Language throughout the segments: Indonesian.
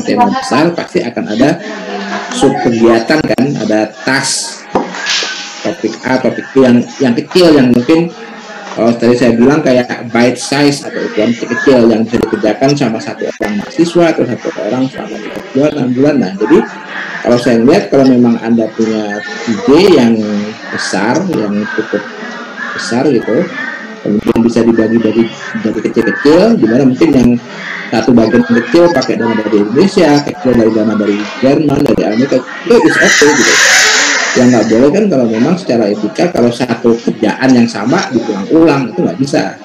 tema besar pasti akan ada sub kegiatan kan, ada task topik A, topik B yang kecil yang mungkin kalau tadi saya bilang kayak bite size atau ukuran kecil yang bisa dikerjakan sama satu orang mahasiswa atau satu orang selama 3 bulan, 6 bulan. Nah, jadi kalau saya lihat kalau memang Anda punya ide yang besar, yang cukup besar gitu, kemudian bisa dibagi dari kecil-kecil, dimana mungkin yang satu bagian kecil pakai dana dari Indonesia, kecil dari dana dari Jerman, dari Amerika, itu is okay gitu. Yang nggak boleh kan kalau memang secara etika kalau satu kerjaan yang sama diulang-ulang itu nggak bisa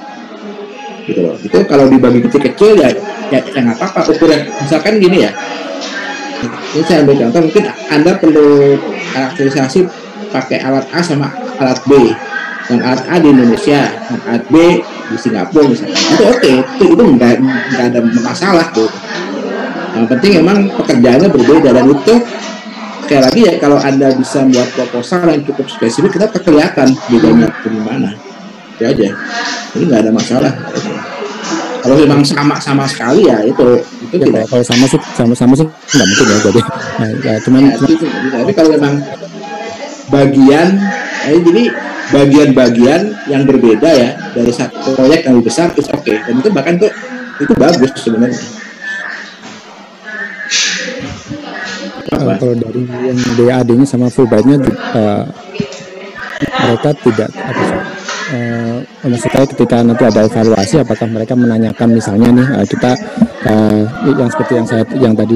gitu loh. Itu kalau dibagi kecil-kecil ya nggak apa-apa. Ukuran misalkan gini ya, ini saya ambil contoh, mungkin Anda perlu karakterisasi pakai alat A sama alat B, yang alat A di Indonesia, yang alat B di Singapura misalkan, itu oke, itu nggak ada masalah tuh. Yang penting emang pekerjaannya berbeda, dan itu sekali lagi ya, kalau Anda bisa buat proposal yang cukup spesifik, kita kelihatan bedanya di mana. Itu aja. Jadi nggak ada masalah. Kalau memang sama sekali ya itu ya, tidak. Kalau sama sih nggak mungkin ya. Jadi cuman tapi kalau memang jadi bagian-bagian yang berbeda ya dari satu proyek yang lebih besar itu oke. Dan itu bahkan itu bagus sebenarnya. Kalau dari yang DAD-nya sama Fulbright-nya mereka tidak maksudnya ketika nanti ada evaluasi, apakah mereka menanyakan misalnya nih kita yang seperti yang tadi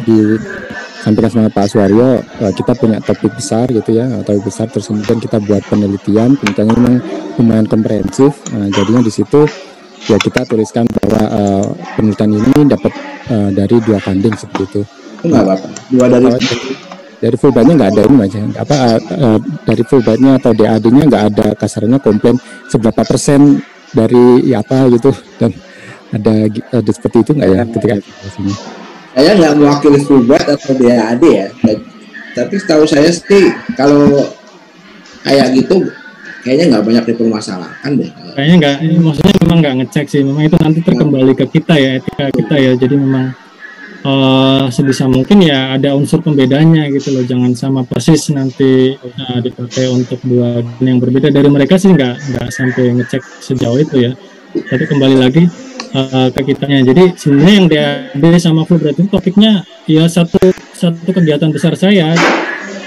disampaikan sama Pak Suwaryo, kita punya topik besar gitu ya, topik besar, terus kemudian kita buat penelitiannya memang lumayan komprehensif. Jadinya di situ ya kita tuliskan bahwa penelitian ini dapat dari 2 funding seperti itu. Enggak apa-apa. Dari Fulbright-nya nggak ada ini aja. Dari Fulbright-nya atau DAD-nya nggak ada kasarnya komplain seberapa persen dari apa gitu, dan ada seperti itu nggak ya ketika sini? Saya nggak mewakili Fulbright atau DAD ya, tapi setahu saya sih kalau kayak gitu kayaknya nggak banyak dipermasalahkan deh. Kayaknya nggak, maksudnya memang nggak ngecek sih, memang itu nanti terkembali ke kita ya, etika kita ya. Jadi memang sebisa mungkin ya ada unsur pembedanya gitu loh, jangan sama persis nanti dipakai untuk 2 yang berbeda. Dari mereka sih nggak sampai ngecek sejauh itu ya, tapi kembali lagi ke kitanya. Jadi sebenarnya yang DAD sama Fulbright itu topiknya ya satu kegiatan besar saya,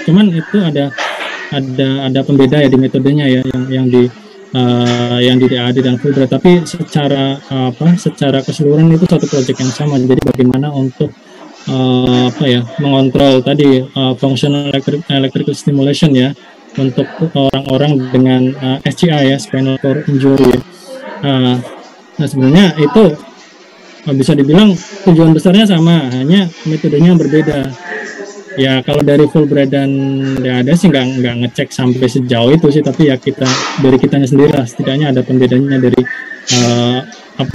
cuman itu ada pembeda ya di metodenya ya, yang di DAD dan Fulbright, tapi secara keseluruhan itu satu proyek yang sama. Jadi bagaimana untuk mengontrol tadi functional electrical stimulation ya, untuk orang-orang dengan SCI ya, spinal cord injury. Nah sebenarnya itu bisa dibilang tujuan besarnya sama, hanya metodenya yang berbeda. Ya kalau dari Fulbright dan DAD sih nggak ngecek sampai sejauh itu sih, tapi ya dari kitanya sendiri lah, setidaknya ada pembedanya dari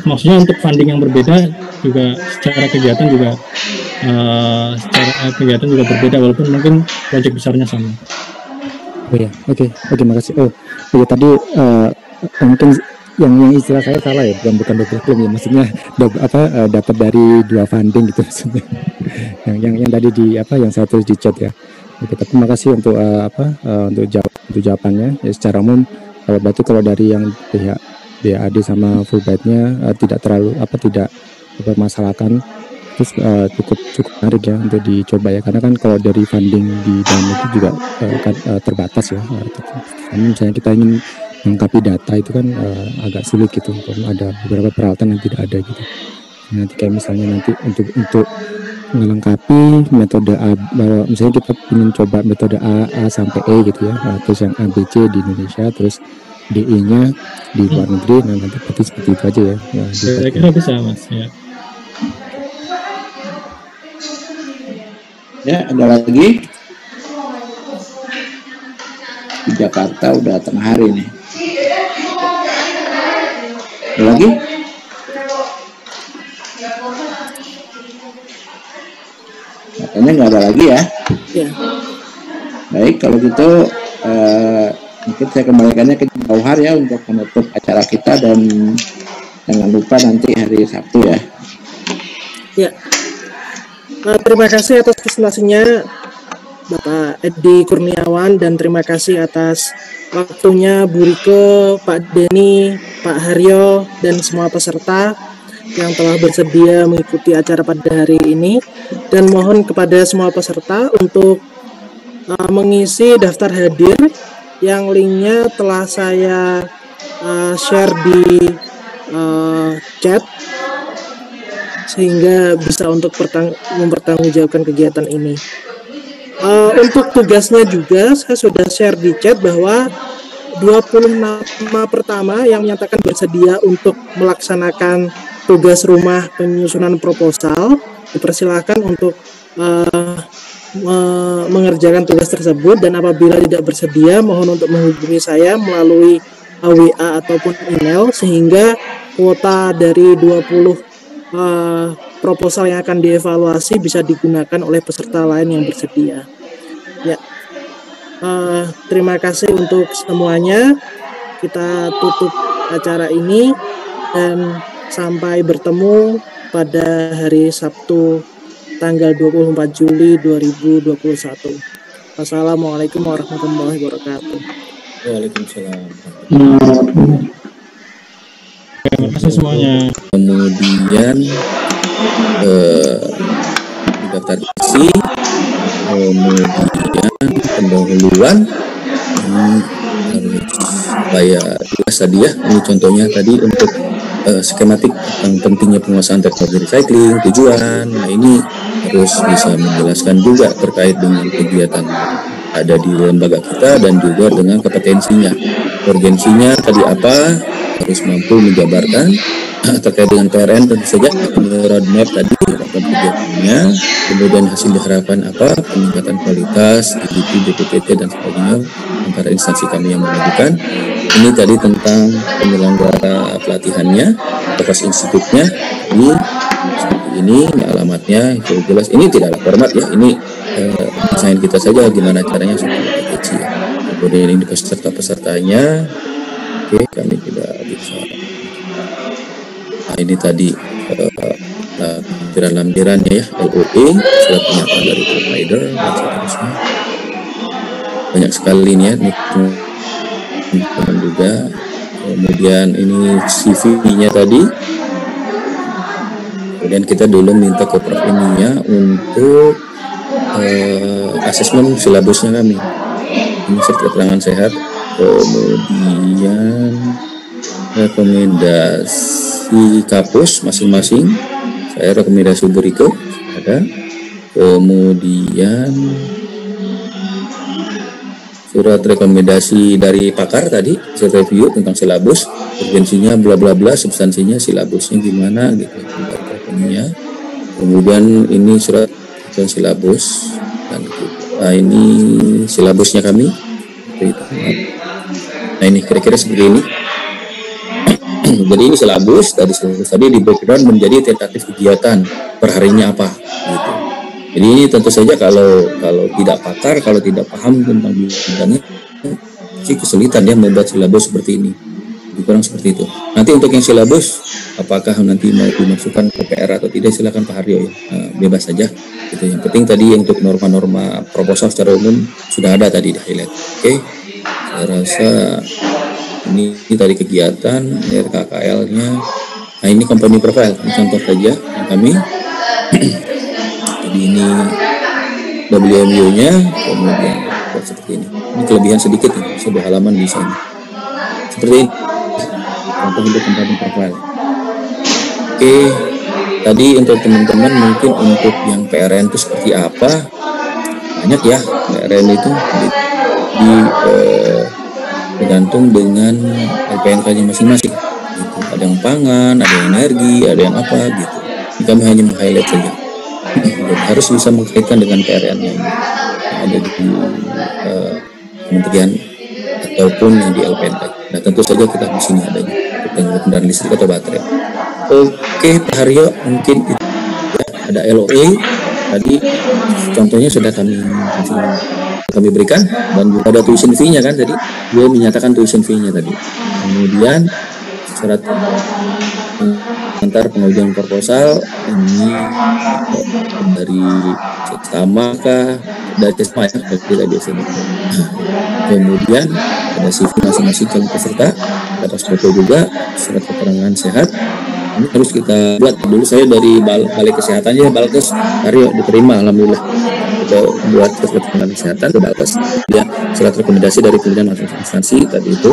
maksudnya untuk funding yang berbeda juga secara kegiatan juga berbeda, walaupun mungkin proyek besarnya sama. Oh ya, oke, makasih. Oh ya, tadi mungkin yang istilah saya salah ya, bukan double claim ya, maksudnya dapat dari 2 funding gitu maksudnya. yang tadi yang saya tulis di chat ya. Oke, tapi makasih untuk untuk jawabannya ya. Secara umum berarti kalau dari yang pihak DAD sama Fulbright-nya tidak terlalu tidak bermasalahkan, terus cukup menarik ya untuk dicoba ya, karena kan kalau dari funding di dalam itu juga terbatas ya. Misalnya kita ingin melengkapi data itu kan agak sulit gitu, ada beberapa peralatan yang tidak ada gitu. Nanti kayak misalnya nanti untuk melengkapi metode A, misalnya kita ingin coba metode A sampai E gitu ya, terus yang ABC di Indonesia, terus DE-nya di luar negeri, nanti seperti itu aja ya. Saya kira bisa mas ya. Ya, ada lagi di Jakarta udah tengah hari nih. Ada lagi? Katanya nggak ada lagi ya. Ya. Baik, kalau gitu mungkin saya kembalikannya ke Jauhar ya untuk menutup acara kita, dan jangan lupa nanti hari Sabtu ya. Ya. Terima kasih atas presentasinya Bapak Edi Kurniawan, dan terima kasih atas waktunya Bu Rike, Pak Denny, Pak Haryo, dan semua peserta yang telah bersedia mengikuti acara pada hari ini. Dan mohon kepada semua peserta untuk mengisi daftar hadir yang linknya telah saya share di chat, sehingga bisa untuk mempertanggungjawabkan kegiatan ini. Untuk tugasnya juga saya sudah share di chat bahwa 20 nama pertama yang menyatakan bersedia untuk melaksanakan tugas rumah penyusunan proposal dipersilakan untuk mengerjakan tugas tersebut, dan apabila tidak bersedia mohon untuk menghubungi saya melalui WA ataupun email, sehingga kuota dari 20 proposal yang akan dievaluasi bisa digunakan oleh peserta lain yang bersedia. Ya, terima kasih untuk semuanya. Kita tutup acara ini dan sampai bertemu pada hari Sabtu tanggal 24 Juli 2021. Wassalamualaikum warahmatullahi wabarakatuh. Waalaikumsalam. Terima kasih semuanya. Kemudian daftar isi, kemudian pendahuluan supaya jelas tadi ya. Ini contohnya tadi untuk skematik tentang pentingnya penguasaan teknologi recycling, tujuan. Nah ini harus bisa menjelaskan juga terkait dengan kegiatan ada di lembaga kita dan juga dengan kompetensinya. Urgensinya tadi apa, harus mampu menjabarkan terkait dengan PRN tentu saja roadmap tadi kegiatannya, kemudian hasil diharapkan apa, peningkatan kualitas, DPP, DPPT dan sebagainya antara instansi kami yang mengajukan. Ini tadi tentang penyelenggara pelatihannya, atas institutnya, ini alamatnya itu jelas. Ini tidaklah format ya, ini desain kita saja gimana caranya supaya kecil. Kemudian ini peserta-pesertanya, oke, kami tidak bisa. Nah ini tadi lampiran-lampirannya ya, LOE, surat pernyataan dari provider dan seterusnya. Banyak sekali nih ya, teman juga. Kemudian ini CV-nya tadi. Kemudian kita dulu minta ke Prof ininya untuk asesmen silabusnya kami. Ini serta keterangan sehat. Kemudian rekomendasi kapus masing-masing. Saya rekomendasi berikut ada. Kemudian surat rekomendasi dari pakar tadi, surat review tentang silabus, urgensinya bla bla bla, substansinya silabusnya gimana gitu. Kemudian ini surat tentang silabus dan ini silabusnya kami. Nah ini kira-kira seperti ini. Jadi ini silabus tadi di background menjadi tentatif kegiatan perharinya apa gitu. Jadi ini tentu saja kalau tidak pakar, kalau tidak paham tentang bidangnya, sih kesulitan ya membuat silabus seperti ini. Kurang seperti itu. Nanti untuk yang silabus, apakah nanti mau dimasukkan ke PR atau tidak, silakan Pak Haryo ya, bebas saja. Gitu. Yang penting tadi untuk norma-norma proposal secara umum sudah ada tadi di highlight. Oke, saya rasa ini tadi kegiatan RKKL-nya. Nah ini company profile, ini contoh saja yang kami. Jadi ini WMU-nya, kemudian seperti ini. Ini kelebihan sedikit ya, sebuah halaman di sini. Seperti ini. Contoh untuk company profile. Oke, tadi untuk teman-teman mungkin untuk yang PRN itu seperti apa? Banyak ya PRN itu tergantung dengan LPNK-nya masing-masing. Gitu. Ada yang pangan, ada yang energi, ada yang apa gitu. Ini kami hanya meng-highlight saja. Harus bisa mengkaitkan dengan PRN-nya yang ada di kementerian ataupun yang di LPNK. Nah tentu saja kita di sini adanya untuk kendaraan listrik atau baterai. Oke Pak Haryo, mungkin itu ya, ada LOE tadi contohnya sudah kami berikan, dan juga ada tuition fee-nya kan tadi, dia menyatakan tuition fee-nya tadi. Kemudian surat antar pengajuan proposal ini dari Sestama kah, dari Sestama ya, dari biasanya. Kemudian ada CV masing-masing calon peserta, ada foto juga, surat keterangan sehat. Ini harus kita buat dulu. Saya dari Balai Kesehatan ya, Balkes, Aryo diterima, alhamdulillah. Kita buat surat keterangan kesehatan ke Balkes. Ya, surat rekomendasi dari pimpinan instansi tadi itu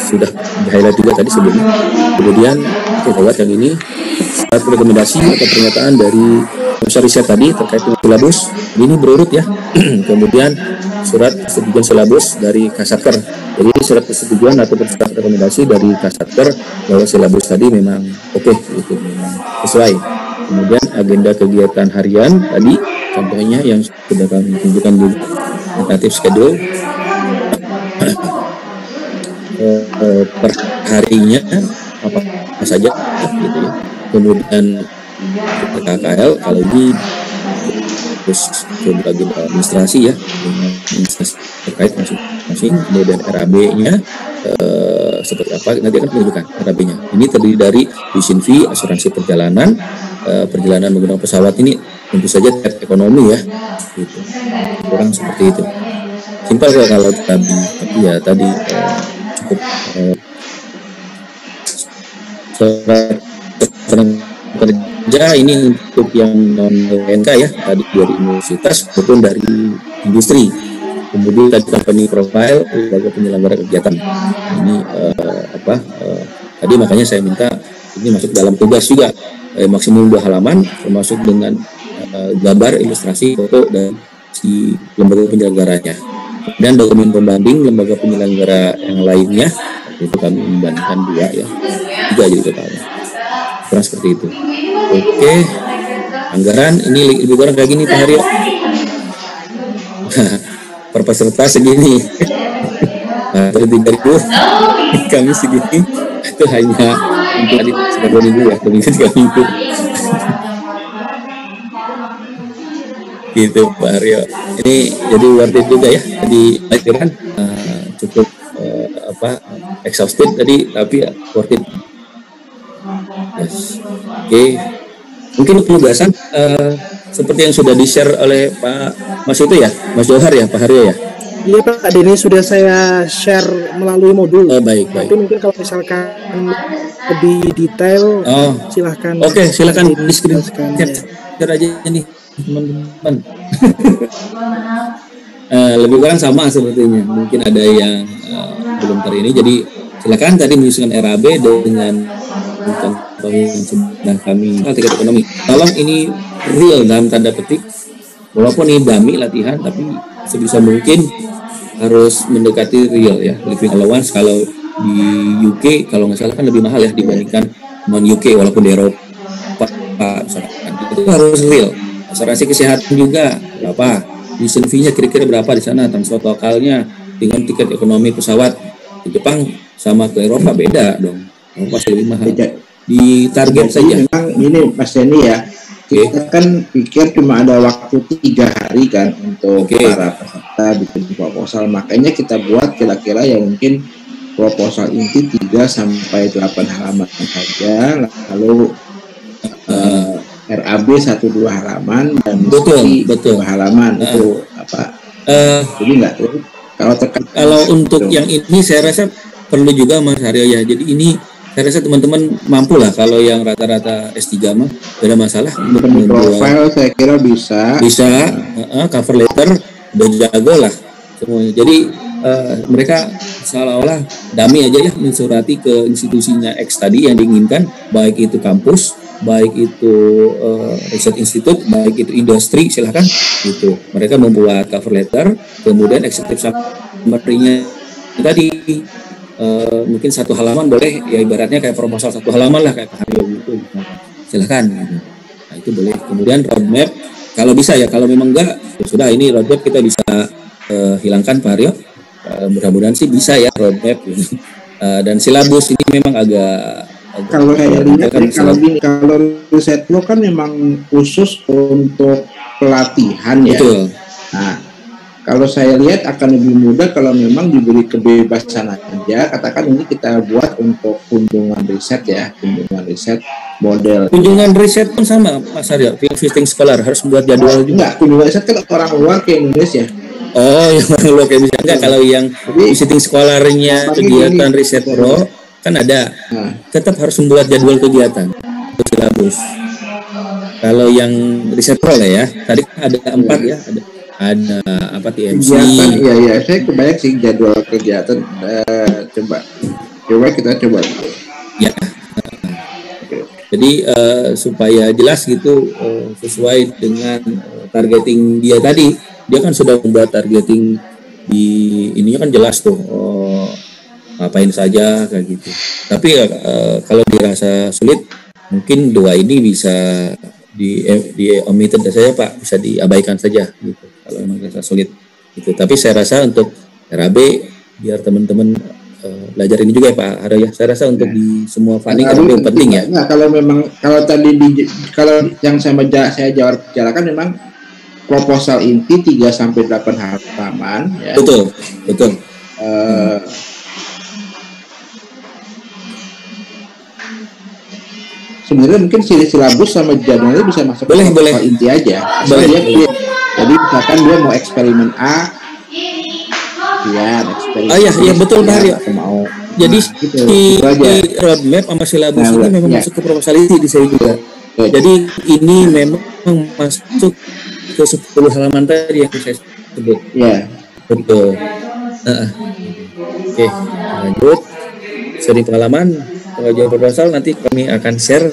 sudah di-highlight juga tadi sebelumnya. Kemudian kita buat yang ini surat rekomendasi atau pernyataan dari riset tadi terkait dengan silabus. Ini berurut ya. Kemudian surat persetujuan silabus dari Kasatker. Jadi surat persetujuan atau surat rekomendasi dari Kasatker bahwa silabus tadi memang oke, itu memang sesuai. Kemudian agenda kegiatan harian tadi contohnya yang sudah kami tunjukkan di tentatif schedule per harinya apa saja gitu ya. Kemudian KKL kalau ini terus bagian administrasi ya, administrasi terkait masing-masing. Kemudian RAB-nya seperti apa nanti akan menunjukkan RAB-nya. Ini terdiri dari tuition fee, asuransi perjalanan, perjalanan menggunakan pesawat ini tentu saja terkait ekonomi ya, gitu. Kurang seperti itu. Simpel kok kalau tadi, tapi ya tadi cukup surat kerja ini untuk yang non UNK ya, tadi dari universitas maupun dari industri. Kemudian tadi company profile lembaga penyelenggara kegiatan. Ini tadi makanya saya minta ini masuk dalam tugas juga, maksimum 2 halaman termasuk dengan gambar, ilustrasi, foto dan si lembaga penyelenggaranya. Dan dokumen pembanding lembaga penyelenggara yang lainnya itu kami membandingkan 2 ya, 3 jadi totalnya. Kurang seperti itu. Oke, anggaran ini lebih kurang kayak gini Pak Haryo. Per peserta segini. Nah, 3.000 kami segini itu hanya untuk adik sekitar 2 minggu ya, 2 minggu 3 minggu. Gitu Pak Haryo. Ini jadi worth it juga ya. Jadi akhiran cukup exhausted tadi, tapi ya worth it. Yes. Oke. Mungkin penugasan seperti yang sudah di-share oleh Pak Mas itu ya, Mas Johar ya, Pak Haryo ya. Iya Pak, ini sudah saya share melalui modul. Baik. Tapi mungkin kalau misalkan lebih detail, silahkan. Oke, silahkan di screen share aja nih teman-teman. Lebih kurang sama sepertinya. Mungkin ada yang belum ini, jadi silakan tadi menyusun RAB dengan contoh yang sedang kami tiket ekonomi. Tolong ini real dalam tanda petik, walaupun ini dummy latihan, tapi sebisa mungkin harus mendekati real ya. Living allowance kalau di UK kalau nggak salah kan lebih mahal ya dibandingkan non UK, walaupun di Eropa misalkan itu harus real. Asuransi kesehatan juga berapa, tuition fee-nya kira-kira berapa di sana, transport lokalnya dengan tiket ekonomi pesawat. Di Jepang sama ke Eropa beda dong, pasti lebih mahal. Di target jadi saja. Memang ini Mas Denny ya, kita kan pikir cuma ada waktu 3 hari kan untuk para peserta bikin proposal, makanya kita buat kira-kira yang mungkin proposal inti 3 sampai 8 halaman saja, lalu RAB 1-2 halaman dan betul 2 halaman itu apa? Jadi nggak kalau untuk yang ini saya rasa perlu juga Mas Haryo ya. Jadi ini saya rasa teman-teman mampu lah, kalau yang rata-rata S3 mah tidak ada masalah. Profile saya kira bisa cover letter udah jago lah semuanya. Jadi mereka seolah-olah dummy aja ya, mensurati ke institusinya X tadi yang diinginkan, baik itu kampus, baik itu research institute, baik itu industri, silahkan gitu. Mereka membuat cover letter, kemudian executive summary-nya tadi mungkin 1 halaman boleh ya, ibaratnya kayak proposal 1 halaman lah kayak Pak Haryo gitu, silahkan gitu. Nah itu boleh. Kemudian roadmap kalau bisa ya, kalau memang enggak ya sudah, ini roadmap kita bisa hilangkan Pak Haryo. Mudah-mudahan sih bisa ya roadmap gitu. Dan silabus ini memang agak kalau saya lihat kalau riset lo kan memang khusus untuk pelatihan ya. Betul. Nah kalau saya lihat akan lebih mudah kalau memang diberi kebebasan aja. Katakan ini kita buat untuk kunjungan riset ya, kunjungan riset model. Kunjungan riset pun sama, Mas Aryo. Visiting scholar harus membuat jadwal juga. Enggak, kunjungan riset kan orang luar ke Indonesia. Oh, yang orang luar ke Indonesia. Enggak, kalau yang visiting scholarnya kegiatan riset pro kan ada. Tetap harus membuat jadwal kegiatan, silabus. Kalau yang riset pro lah ya, tadi ada 4 ya, ada apa TMC. Iya, saya kebanyak sih jadwal kegiatan. Coba kita coba. Ya. Jadi supaya jelas gitu sesuai dengan targeting dia tadi, dia kan sudah membuat targeting di ininya kan jelas tuh ngapain saja kayak gitu. Tapi kalau dirasa sulit, mungkin 2 ini bisa di omitted saja Pak, bisa diabaikan saja gitu kalau memang dirasa sulit gitu. Tapi saya rasa untuk RAB biar teman-teman belajar ini juga ya Pak Haryo ya. Saya rasa untuk di semua funding yang penting ya. Nah, kalau memang kalau tadi kalau yang saya jalankan memang proposal inti 3 sampai 8 halaman ya. Betul. Sebenarnya mungkin silabus sama jadwalnya bisa masuk boleh inti aja. Boleh. Jadi misalkan dia mau eksperimen A, ya eksperimen. Iya betul Pak Haryo. Mau. Jadi di roadmap sama silabus ini memang masuk ke proposal inti di saya juga. Jadi ini memang masuk ke 10 halaman tadi yang saya sebut. Iya. Betul. Oke, lanjut. Sering pengalaman pengajuan proposal nanti kami akan share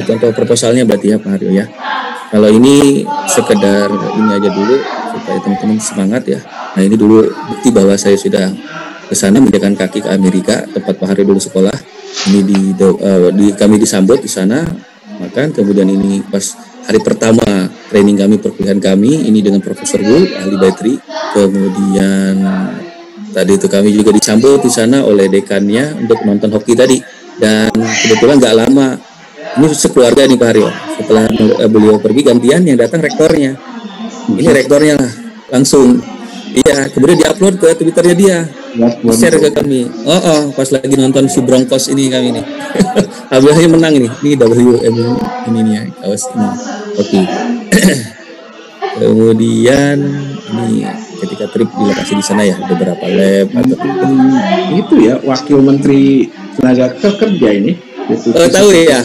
contoh proposalnya berarti ya Pak Haryo ya. Kalau ini sekedar ini aja dulu supaya teman-teman semangat ya. Nah ini dulu bukti bahwa saya sudah ke sana menjakan kaki ke Amerika tempat Pak Haryo dulu sekolah. Ini kami disambut di sana makan. Kemudian ini pas hari pertama training kami perkuliahan kami ini dengan Profesor Wu ahli bateri. Kemudian tadi itu kami juga disambut di sana oleh dekannya untuk nonton hoki tadi. Dan kebetulan nggak lama ini sekeluarga nih Pak Haryo. Setelah beliau pergi gantian yang datang rektornya. Ini rektornya lah langsung. Iya, kemudian diupload ke Twitternya dia. Share ke kami. Pas lagi nonton si Broncos ini kami nih. Alhamdulillah menang ini. Ini WM ini nih ya, kaos ini. Oke. Kemudian ini ketika trip di lokasi di sana ya beberapa lab atau itu ya Wakil Menteri Tenaga Kerja ini. Tahu ya?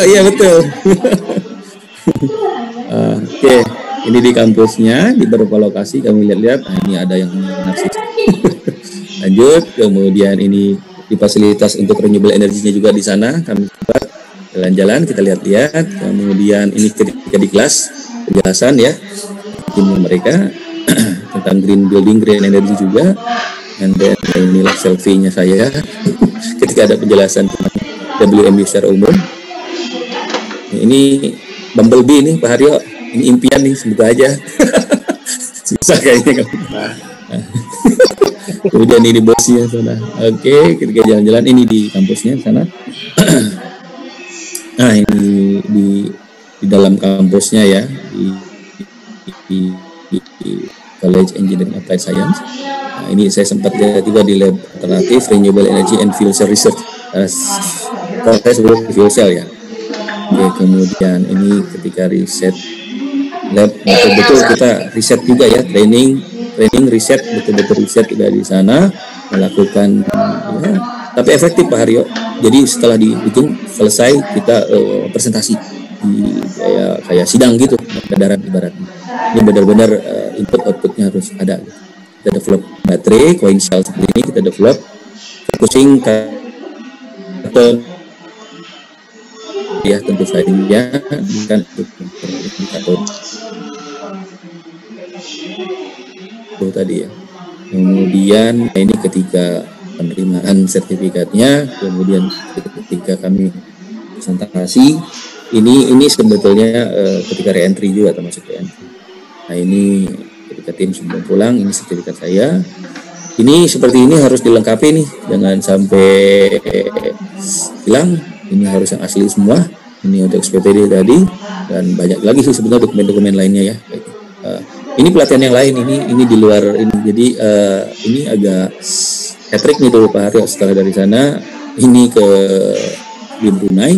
Iya betul. Oke. Ini di kampusnya di beberapa lokasi kami lihat-lihat. Nah, ini ada yang narsis. Lanjut, kemudian ini di fasilitas untuk renewable energinya juga di sana kami sempat jalan-jalan kita lihat-lihat. Kemudian ini ketika di kelas penjelasan ya timnya mereka tentang green building, green energy juga. And then inilah selfie-nya saya ketika ada penjelasan tentang WMU secara umum. Ini Bumblebee nih Pak Haryo. Ini impian nih, semoga aja. Susah kayaknya. Kemudian ini bosnya sana. Oke, ketika jalan-jalan ini di kampusnya sana. Nah, ini di dalam kampusnya ya, di College Engineering Applied Science. Nah, ini saya sempat lihat juga di lab alternatif Renewable Energy and Fuel Cell Research. Saya sebelum fuel cell ya. Oke, kemudian ini ketika riset lab betul-betul kita riset juga ya, training riset betul-betul riset juga di sana melakukan ya, tapi efektif Pak Haryo. Jadi setelah dibikin selesai kita presentasi di kayak sidang gitu kendaraan ibaratnya. Ini benar-benar input outputnya harus ada. Kita develop baterai coin cell seperti ini, kita develop focusing katon ya tentu saja kan untuk indikator itu tadi ya. Kemudian ini ketika penerimaan sertifikatnya, kemudian ketika kami presentasi ini sebetulnya ketika reentry juga termasuk reentry. Nah ini ketika tim sebelum pulang ini sertifikat saya. Ini seperti ini harus dilengkapi nih, jangan sampai hilang. Ini harus yang asli semua. Ini untuk SPPD tadi dan banyak lagi sih sebenarnya dokumen-dokumen lainnya ya. Ini pelatihan yang lain, ini di luar ini. Jadi ini agak hat-trick nih tuh Pak Haryo. Setelah dari sana ini di Brunei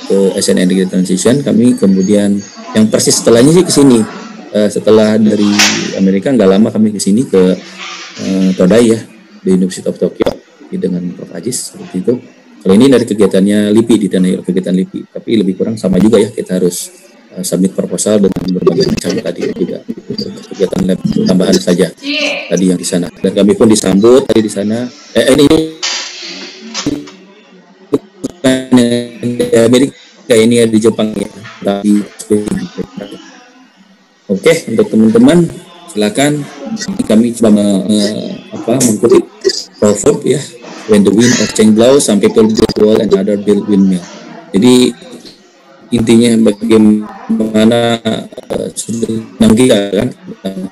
ke SN Energy Transition, kami kemudian yang persis setelahnya sih ke sini. Setelah dari Amerika nggak lama kami ke sini ke Todai ya, di University of Tokyo dengan Prof. Ajis seperti itu. Kalau ini dari kegiatannya LIPI, didanai kegiatan LIPI, tapi lebih kurang sama juga ya, kita harus submit proposal dengan berbagai macam tadi juga kegiatan lab tambahan saja tadi yang di sana. Dan kami pun disambut tadi di sana. Ini Amerika, ini di Jepang ya. Tapi oke, untuk teman-teman silakan kami coba mengkutip proverb ya, when the wind of change blows some people build wall and other build windmill. Jadi intinya bagaimana senang kita kan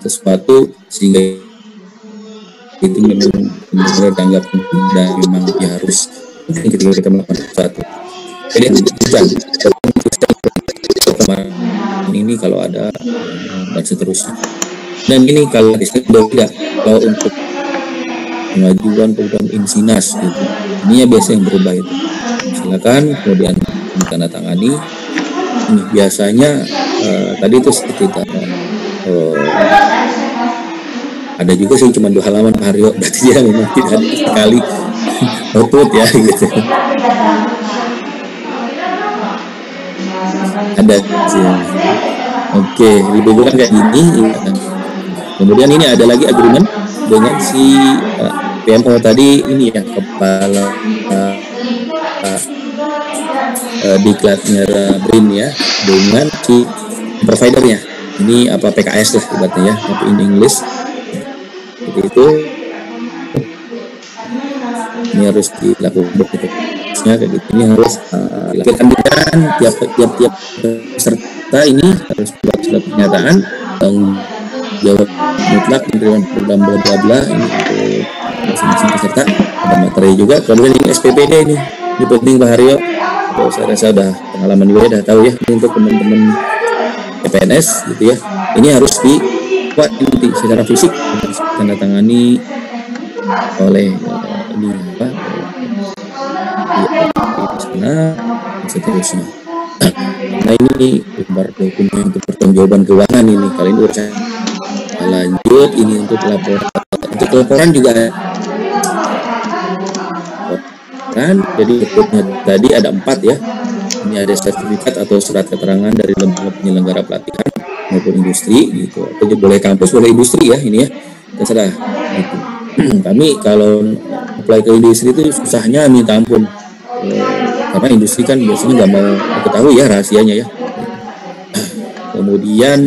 sesuatu sehingga itu memang benar-benar tanggap dan memang ya harus ketika kita melakukan sesuatu. Jadi hujan ini kalau ada dan seterusnya. Dan ini kalau tidak, kalau untuk pengajuan program insinas gitu, ini ya biasa yang berubah itu. Silakan kemudian ditandatangani. Ini biasanya tadi itu sekitar ada juga sih cuma 2 halaman Pak Haryo, berarti dia memang tidak ada sekali output ya gitu. Ada sih. Oke, dibutuhkan kayak gini. Kemudian ini ada lagi agreement dengan si PMO tadi ini ya, kepala diklatnya BRIN ya, dengan si providernya. Ini apa PKS lah ibaratnya ya, tapi in English. Seperti itu. Ini harus dilakukan berikutnya kayak gitu. Ini harus dilakukan tiap peserta ini harus buat surat pernyataan jawab mutlak menerima program bla bla bla ini untuk masing-masing peserta. Ada materi juga. Kemudian ini SPPD ini penting Pak Haryo. Saya rasa udah pengalaman juga udah tahu ya, ini untuk teman-teman PNS gitu ya. Ini harus dibuat nanti secara fisik, harus ditandatangani oleh ini apa di sana seterusnya. Nah ini lembar dokumen untuk pertanggungjawaban keuangan ini kali ini urusan lanjut. Ini untuk laporan juga kan, jadi bentuknya tadi ada 4 ya. Ini ada sertifikat atau surat keterangan dari lembaga penyelenggara pelatihan maupun industri gitu, atau boleh kampus boleh industri ya, ini ya terserah gitu. Kami kalau apply ke industri itu susahnya minta ampun, karena industri kan biasanya nggak mau ketahui ya rahasianya ya. Kemudian